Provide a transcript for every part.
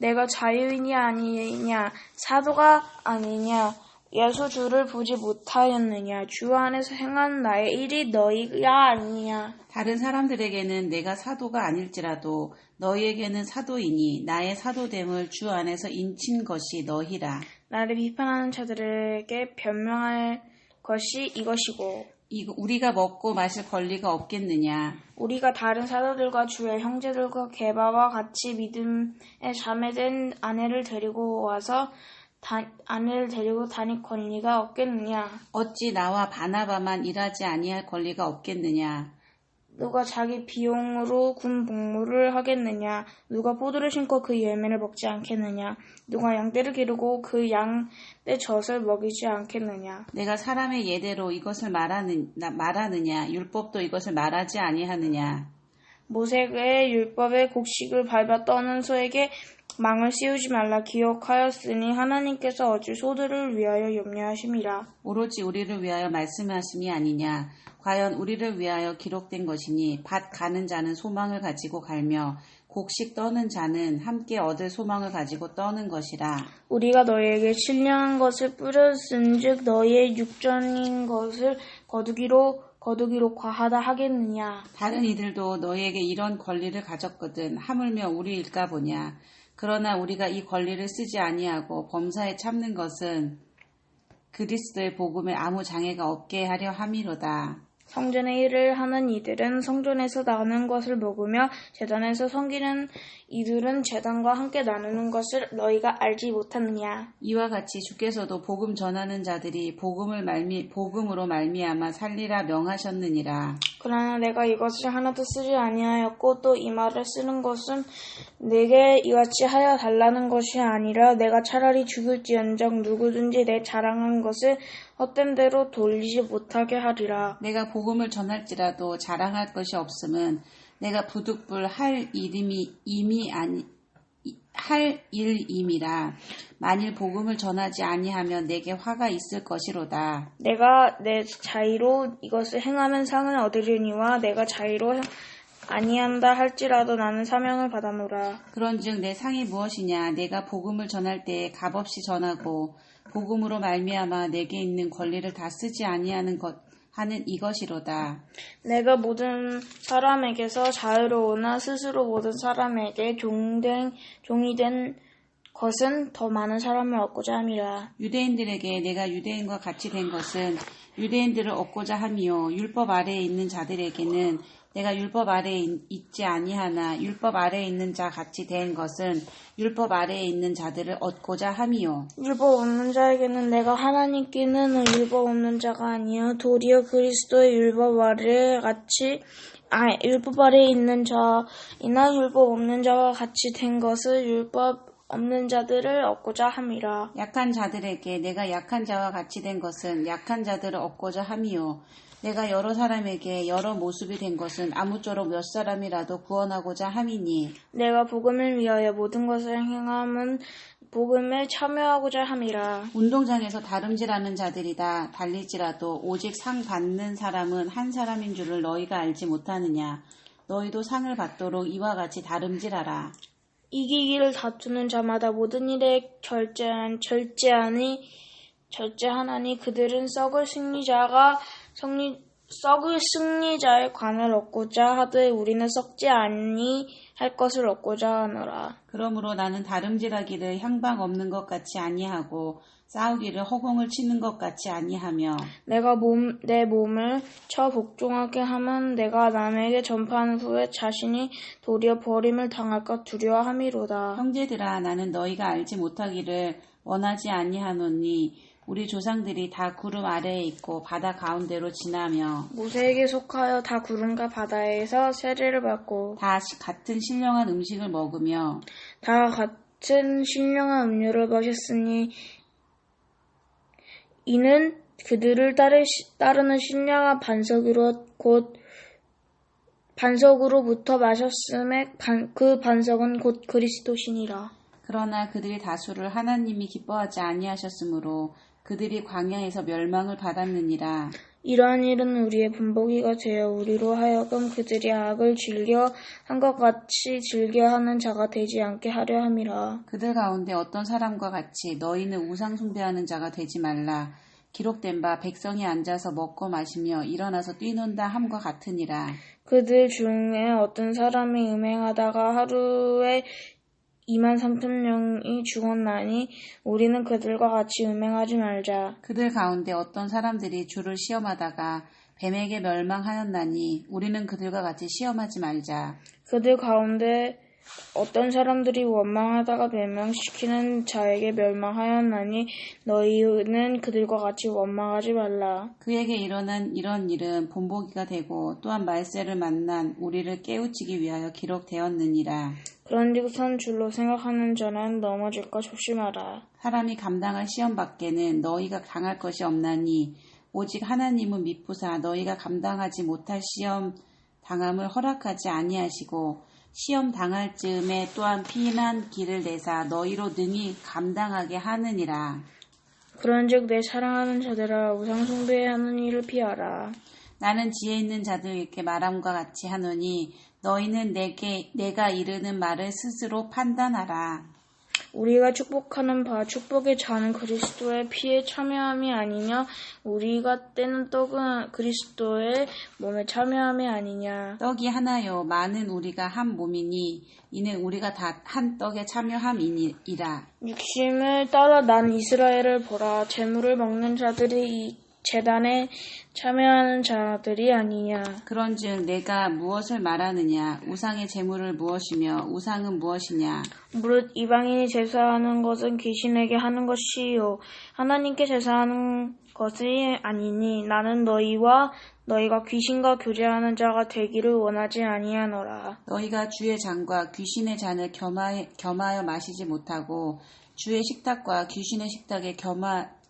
내가 자유인이 아니냐 사도가 아니냐 예수 주를 보지 못하였느냐 주 안에서 행한 나의 일이 너희가 아니냐. 다른 사람들에게는 내가 사도가 아닐지라도 너희에게는 사도이니 나의 사도됨을 주 안에서 인친 것이 너희라. 나를 비판하는 자들에게 변명할 것이 이것이고 우리가 먹고 마실 권리가 없겠느냐. 우리가 다른 사도들과 주의 형제들과 게바와 같이 믿음에 자매된 아내를 데리고 다닐 권리가 없겠느냐. 어찌 나와 바나바만 일하지 아니할 권리가 없겠느냐. 누가 자기 비용으로 군 복무를 하겠느냐. 누가 포도를 심고 그 열매를 먹지 않겠느냐. 누가 양떼를 기르고 그 양떼 젖을 먹이지 않겠느냐. 내가 사람의 예대로 이것을 말하느냐. 율법도 이것을 말하지 아니하느냐. 모세의 율법의 곡식을 밟아 떠는 소에게 망을 씌우지 말라 기억하였으니 하나님께서 어찌 소들을 위하여 염려하심이라. 오로지 우리를 위하여 말씀하심이 아니냐. 과연 우리를 위하여 기록된 것이니 밭 가는 자는 소망을 가지고 갈며 곡식 떠는 자는 함께 얻을 소망을 가지고 떠는 것이라. 우리가 너희에게 신령한 것을 뿌렸은즉 너희의 육전인 것을 거두기로 과하다 하겠느냐. 다른 이들도 너희에게 이런 권리를 가졌거든 하물며 우리일까 보냐. 그러나 우리가 이 권리를 쓰지 아니하고 범사에 참는 것은 그리스도의 복음에 아무 장애가 없게 하려 함이로다. 성전의 일을 하는 이들은 성전에서 나는 것을 먹으며 제단에서 섬기는 이들은 제단과 함께 나누는 것을 너희가 알지 못하느냐. 이와 같이 주께서도 복음 전하는 자들이 복음으로 말미암아 살리라 명하셨느니라. 그러나 내가 이것을 하나도 쓰지 아니하였고 또 이 말을 쓰는 것은 내게 이같이 하여 달라는 것이 아니라 내가 차라리 죽을지언정 누구든지 내 자랑한 것을 헛된 대로 돌리지 못하게 하리라. 내가 복음을 전할지라도 자랑할 것이 없음은 내가 부득불 할 일임이라. 만일 복음을 전하지 아니하면 내게 화가 있을 것이로다. 내가 내 자의로 이것을 행하면 상을 얻으려니와 내가 자의로 아니한다 할지라도 나는 사명을 받아노라. 그런즉 내 상이 무엇이냐. 내가 복음을 전할 때에 값없이 전하고 복음으로 말미암아 내게 있는 권리를 다 쓰지 아니하는 하는 이것이로다. 내가 모든 사람에게서 자유로우나 스스로 모든 사람에게 종이 된 것은 더 많은 사람을 얻고자 함이라. 유대인들에게 내가 유대인과 같이 된 것은 유대인들을 얻고자 함이요 율법 아래에 있는 자들에게는 내가 율법 아래에 있지 아니하나 율법 아래에 있는 자 같이 된 것은 율법 아래에 있는 자들을 얻고자 함이요. 율법 없는 자에게는 내가 하나님께는 율법 없는 자가 아니요 도리어 그리스도의 율법 아래에 있는 자이나 율법 없는 자와 같이 된 것을 율법 없는 자들을 얻고자 함이라. 약한 자들에게 내가 약한 자와 같이 된 것은 약한 자들을 얻고자 함이요. 내가 여러 사람에게 여러 모습이 된 것은 아무쪼록 몇 사람이라도 구원하고자 함이니 내가 복음을 위하여 모든 것을 행함은 복음에 참여하고자 함이라. 운동장에서 다름질하는 자들이다 달릴지라도 오직 상 받는 사람은 한 사람인 줄을 너희가 알지 못하느냐. 너희도 상을 받도록 이와 같이 다름질하라. 이기기를 다투는 자마다 모든 일에 절제하나니 그들은 썩을 승리자의 관을 얻고자 하되 우리는 썩지 아니할 것을 얻고자 하노라. 그러므로 나는 다름질하기를 향방 없는 것 같이 아니하고 싸우기를 허공을 치는 것 같이 아니하며 내가 내 몸을 쳐 복종하게 하면 내가 남에게 전파한 후에 자신이 도리어 버림을 당할까 두려워함이로다. 형제들아 나는 너희가 알지 못하기를 원하지 아니하노니 우리 조상들이 다 구름 아래에 있고 바다 가운데로 지나며 모세에게 속하여 다 구름과 바다에서 세례를 받고 다 같은 신령한 음식을 먹으며 다 같은 신령한 음료를 마셨으니 이는 그들을 따르는 신령한 반석으로부터 마셨음에 그 반석은 곧 그리스도시니라. 그러나 그들이 다수를 하나님이 기뻐하지 아니하셨으므로 그들이 광야에서 멸망을 받았느니라. 이러한 일은 우리의 본보기가 되어 우리로 하여금 그들이 악을 즐겨 한 것 같이 즐겨 하는 자가 되지 않게 하려 함이라. 그들 가운데 어떤 사람과 같이 너희는 우상 숭배하는 자가 되지 말라. 기록된 바 백성이 앉아서 먹고 마시며 일어나서 뛰논다 함과 같으니라. 그들 중에 어떤 사람이 음행하다가 하루에 23,000명이 죽었나니 우리는 그들과 같이 음행하지 말자. 그들 가운데 어떤 사람들이 주를 시험하다가 뱀에게 멸망하였나니 우리는 그들과 같이 시험하지 말자. 그들 가운데 어떤 사람들이 원망하다가 멸망시키는 자에게 멸망하였나니 너희는 그들과 같이 원망하지 말라. 그에게 일어난 이런 일은 본보기가 되고 또한 말세를 만난 우리를 깨우치기 위하여 기록되었느니라. 그런즉 줄로 생각하는 자는 넘어질까 조심하라. 사람이 감당할 시험 밖에는 너희가 당할 것이 없나니 오직 하나님은 미쁘사 너희가 감당하지 못할 시험 당함을 허락하지 아니하시고 시험 당할 즈음에 또한 피난 길을 내사 너희로 능히 감당하게 하느니라. 그런즉 내 사랑하는 자들아 우상 숭배하는 일을 피하라. 나는 지혜 있는 자들에게 말함과 같이 하노니 너희는 내가 이르는 말을 스스로 판단하라. 우리가 축복하는 바 축복의 잔은 그리스도의 피에 참여함이 아니냐? 우리가 떼는 떡은 그리스도의 몸에 참여함이 아니냐? 떡이 하나요 많은 우리가 한 몸이니 이는 우리가 다 한 떡에 참여함이니라. 육심을 따라 난 이스라엘을 보라. 재물을 먹는 자들이 이 제단에 참여하는 자들이 아니냐? 그런즉 내가 무엇을 말하느냐? 우상의 제물을 무엇이며 우상은 무엇이냐? 무릇 이방인이 제사하는 것은 귀신에게 하는 것이요 하나님께 제사하는 것이 아니니 나는 너희가 귀신과 교제하는 자가 되기를 원하지 아니하노라. 너희가 주의 잔과 귀신의 잔을 겸하여 마시지 못하고 주의 식탁과 귀신의 식탁에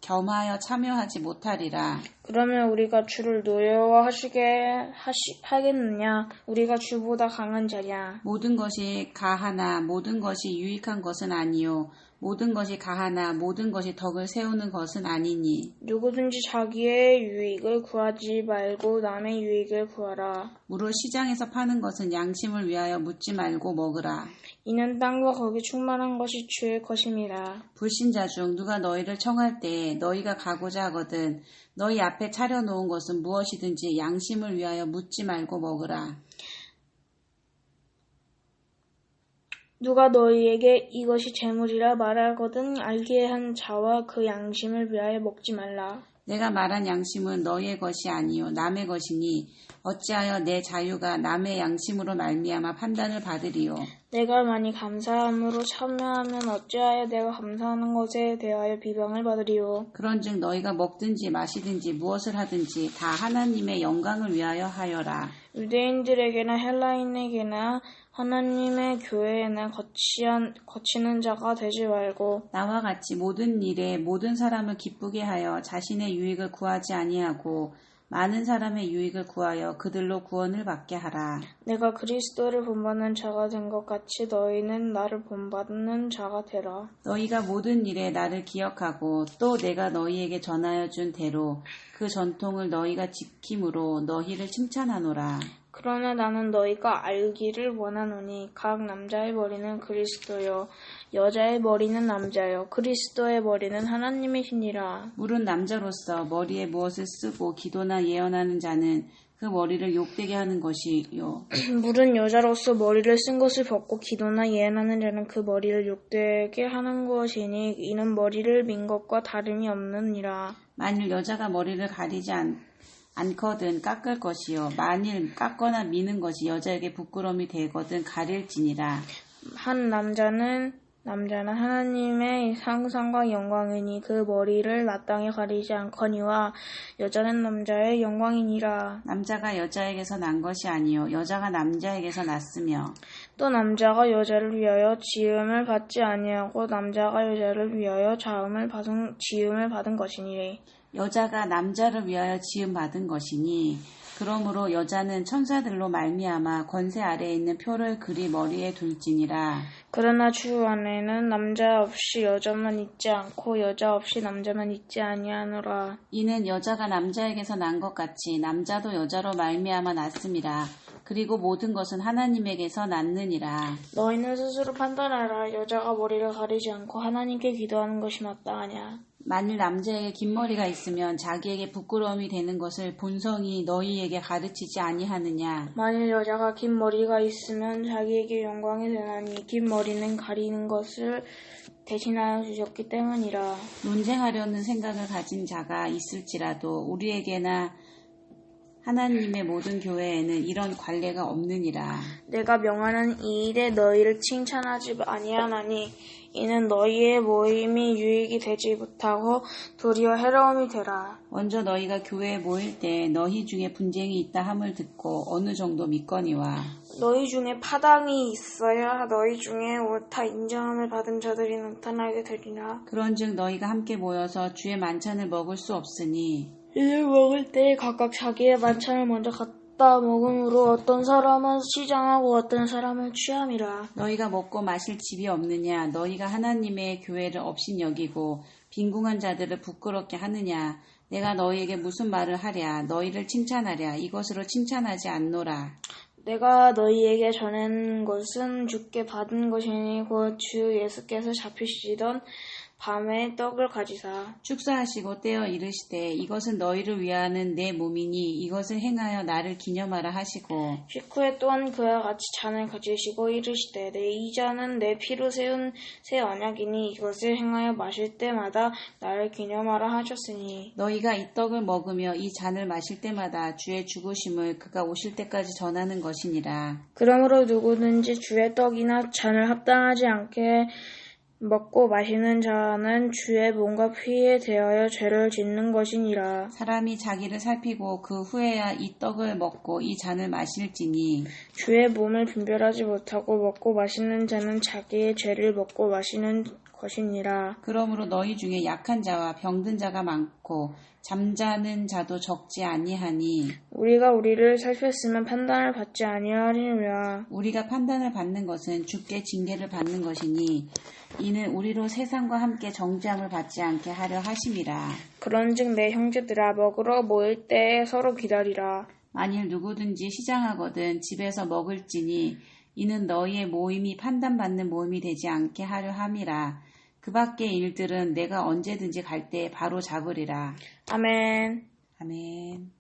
겸하여 참여하지 못하리라. 그러면 우리가 주를 노여워하시게 하겠느냐? 우리가 주보다 강한 자냐? 모든 것이 가하나 모든 것이 유익한 것은 아니요 모든 것이 가하나 모든 것이 덕을 세우는 것은 아니니 누구든지 자기의 유익을 구하지 말고 남의 유익을 구하라. 무릇 시장에서 파는 것은 양심을 위하여 묻지 말고 먹으라. 이는 땅과 거기 충만한 것이 주의 것임이라. 불신자 중 누가 너희를 청할 때에 너희가 가고자 하거든 너희 앞에 차려놓은 것은 무엇이든지 양심을 위하여 묻지 말고 먹으라. 누가 너희에게 이것이 재물이라 말하거든 알게 한 자와 그 양심을 위하여 먹지 말라. 내가 말한 양심은 너희의 것이 아니요 남의 것이니 어찌하여 내 자유가 남의 양심으로 말미암아 판단을 받으리요. 내가 많이 감사함으로 참여하면 어찌하여 내가 감사하는 것에 대하여 비방을 받으리요. 그런즉 너희가 먹든지 마시든지 무엇을 하든지 다 하나님의 영광을 위하여 하여라. 유대인들에게나 헬라인에게나 하나님의 교회에는 거치는 자가 되지 말고 나와 같이 모든 일에 모든 사람을 기쁘게 하여 자신의 유익을 구하지 아니하고 많은 사람의 유익을 구하여 그들로 구원을 받게 하라. 내가 그리스도를 본받는 자가 된 것 같이 너희는 나를 본받는 자가 되라. 너희가 모든 일에 나를 기억하고 또 내가 너희에게 전하여 준 대로 그 전통을 너희가 지킴으로 너희를 칭찬하노라. 그러나 나는 너희가 알기를 원하노니 각 남자의 머리는 그리스도요 여자의 머리는 남자요 그리스도의 머리는 하나님이시니라. 물은 남자로서 머리에 무엇을 쓰고 기도나 예언하는 자는 그 머리를 욕되게 하는 것이요. 물은 여자로서 머리를 쓴 것을 벗고 기도나 예언하는 자는 그 머리를 욕되게 하는 것이니 이는 머리를 민 것과 다름이 없느니라. 만일 여자가 머리를 가리지 않거든 깎을 것이요 만일 깎거나 미는 것이 여자에게 부끄러움이 되거든 가릴지니라. 한 남자는 하나님의 상상과 영광이니 그 머리를 마땅히 가리지 않거니와 여자는 남자의 영광이니라. 남자가 여자에게서 난 것이 아니요 여자가 남자에게서 났으며 또 남자가 여자를 위하여 지음을 받지 아니하고 남자가 여자를 위하여 지음을 받은 것이니 여자가 남자를 위하여 지음 받은 것이니 그러므로 여자는 천사들로 말미암아 권세 아래에 있는 표를 그리 머리에 둘지니라. 그러나 주 안에는 남자 없이 여자만 있지 않고 여자 없이 남자만 있지 아니하노라. 이는 여자가 남자에게서 난 것 같이 남자도 여자로 말미암아 났음이라. 그리고 모든 것은 하나님에게서 났느니라. 너희는 스스로 판단하라. 여자가 머리를 가리지 않고 하나님께 기도하는 것이 마땅하냐. 만일 남자에게 긴 머리가 있으면 자기에게 부끄러움이 되는 것을 본성이 너희에게 가르치지 아니하느냐. 만일 여자가 긴 머리가 있으면 자기에게 영광이 되나니 긴 머리는 가리는 것을 대신하여 주셨기 때문이라. 논쟁하려는 생각을 가진 자가 있을지라도 우리에게나 하나님의 모든 교회에는 이런 관례가 없느니라. 내가 명하는 이 일에 너희를 칭찬하지 아니하나니 이는 너희의 모임이 유익이 되지 못하고 도리어 해로움이 되라. 먼저 너희가 교회에 모일 때 너희 중에 분쟁이 있다 함을 듣고 어느 정도 믿거니와 너희 중에 파당이 있어야 너희 중에 옳다 인정함을 받은 자들이 나타나게 되리라. 그런즉 너희가 함께 모여서 주의 만찬을 먹을 수 없으니 이를 먹을 때 각각 자기의 만찬을 먼저 갖다 먹음으로 어떤 사람은 시장하고 어떤 사람은 취함이라. 너희가 먹고 마실 집이 없느냐. 너희가 하나님의 교회를 업신여기고 빈궁한 자들을 부끄럽게 하느냐. 내가 너희에게 무슨 말을 하랴. 너희를 칭찬하랴. 이것으로 칭찬하지 않노라. 내가 너희에게 전한 것은 주께 받은 것이니 곧 주 예수께서 잡히시던 밤에 떡을 가지사 축사하시고 떼어 이르시되 이것은 너희를 위하는 내 몸이니 이것을 행하여 나를 기념하라 하시고 식후에 또한 그와 같이 잔을 가지시고 이르시되 이 잔은 내 피로 세운 새 언약이니 이것을 행하여 마실 때마다 나를 기념하라 하셨으니 너희가 이 떡을 먹으며 이 잔을 마실 때마다 주의 죽으심을 그가 오실 때까지 전하는 것이니라. 그러므로 누구든지 주의 떡이나 잔을 합당하지 않게 먹고 마시는 자는 주의 몸과 피에 대하여 죄를 짓는 것이니라. 사람이 자기를 살피고 그 후에야 이 떡을 먹고 이 잔을 마실지니 주의 몸을 분별하지 못하고 먹고 마시는 자는 자기의 죄를 먹고 마시는 것이니라. 그러므로 너희 중에 약한 자와 병든 자가 많고 잠자는 자도 적지 아니하니 우리가 우리를 살폈으면 판단을 받지 아니하리라. 우리가 판단을 받는 것은 주께 징계를 받는 것이니 이는 우리로 세상과 함께 정죄함을 받지 않게 하려 하심이라. 그런즉 내 형제들아 먹으러 모일 때 서로 기다리라. 만일 누구든지 시장하거든 집에서 먹을지니 이는 너희의 모임이 판단받는 모임이 되지 않게 하려 함이라. 그 밖의 일들은 내가 언제든지 갈 때 바로 잡으리라. 아멘. 아멘.